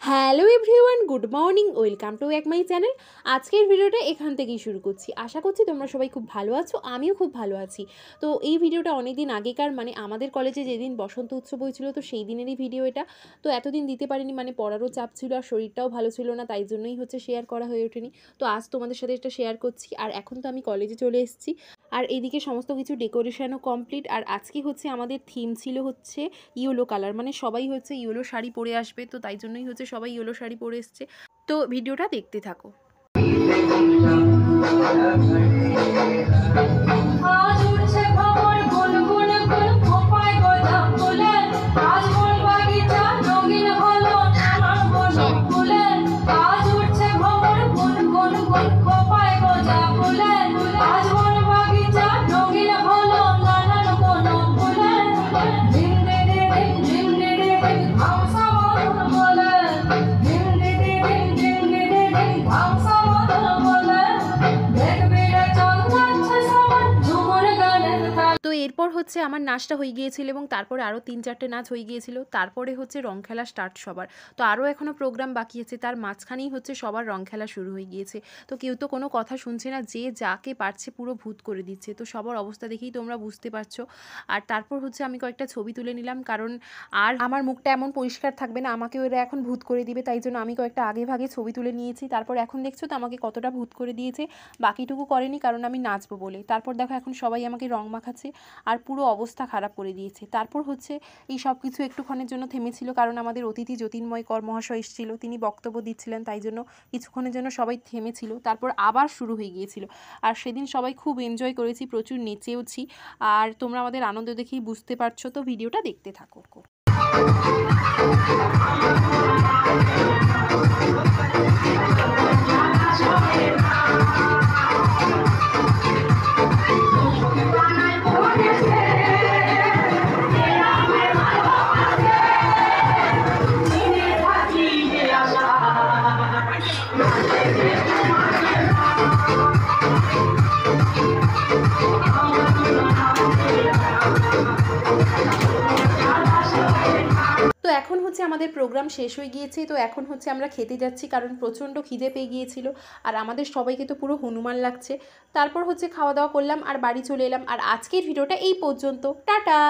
Hello everyone, good morning, welcome to back my channel. আজকের ভিডিওটা এখান থেকেই শুরু করছি। আশা করছি তোমরা সবাই খুব ভালো আছো, আমিও খুব ভালো আছি। তো এই ভিডিওটা অনেক দিন আগেকার, মানে আমাদের কলেজে যেদিন বসন্ত উৎসব হয়েছিল তো সেই দিনেরই ভিডিও এটা। তো এতদিন দিতে পারিনি, মানে পড়ারও চাপ ছিল আর শরীরটাও ভালো ছিল না, তাই জন্যই শেয়ার করা হয়ে ওঠেনি। তো আজ তোমাদের সাথে এটা শেয়ার করছি। আর এখন তো আমি কলেজে চলে এসেছি, আর এইদিকে সমস্ত কিছু ডেকোরেশনও কমপ্লিট। আর আজকে আমাদের থিম ছিল ইয়েলো কালার, মানে সবাই ইয়েলো শাড়ি পরে আসবে, তো তাই জন্যই সবাই ইয়েলো শাড়ি পরে এসছে। তো ভিডিওটা দেখতে থাকো। এরপর আমার নাচটা হয়ে গিয়েছিল এবং তারপরে আরও 3-4টে নাচ হয়ে গিয়েছিল। তারপরে রং খেলা স্টার্ট সবার। তো আরও এখনও প্রোগ্রাম বাকি আছে, তার মাঝখানেই সবার রং খেলা শুরু হয়ে গিয়েছে। তো কেউ তো কোনো কথা শুনছে না, যে যাকে পারছে পুরো ভূত করে দিচ্ছে। তো সবার অবস্থা দেখেই তোমরা বুঝতে পারছো। আর তারপর আমি কয়েকটা ছবি তুলে নিলাম, কারণ আর আমার মুখটা এমন পরিষ্কার থাকবে না, আমাকে ওরা এখন ভূত করে দিবে, তাই জন্য আমি কয়েকটা আগে ভাগে ছবি তুলে নিয়েছি। তারপর এখন দেখছো তো আমাকে কতটা ভূত করে দিয়েছে, বাকিটুকু করেনি কারণ আমি নাচবো বলে। তারপর দেখো এখন সবাই আমাকে রং মাখাচ্ছে আর পুরো অবস্থা খারাপ করে দিয়েছে। তারপর এই সব কিছু একটুক্ষণের জন্য থেমেছিল, কারণ আমাদের অতিথি জ্যোতির্ময় কর মহাশয় এসেছিল, তিনি বক্তব্য দিচ্ছিলেন, তাই জন্য কিছুক্ষণের জন্য সবাই থেমেছিল। তারপর আবার শুরু হয়ে গিয়েছিল। আর সেদিন সবাই খুব এনজয় করেছি, প্রচুর নেচেওছি। আর তোমরা আমাদের আনন্দ দেখেই বুঝতে পারছো। তো ভিডিওটা দেখতে থাকো। তো এখন আমাদের প্রোগ্রাম শেষ হয়ে গিয়েছে। তো এখন আমরা খেতে যাচ্ছি, কারণ প্রচণ্ড খিদে পেয়ে গিয়েছিল আর আমাদের সবাইকে তো পুরো হনুমান লাগছে। তারপর খাওয়া দাওয়া করলাম আর বাড়ি চলে এলাম। আর আজকের ভিডিওটা এই পর্যন্ত, টাটা।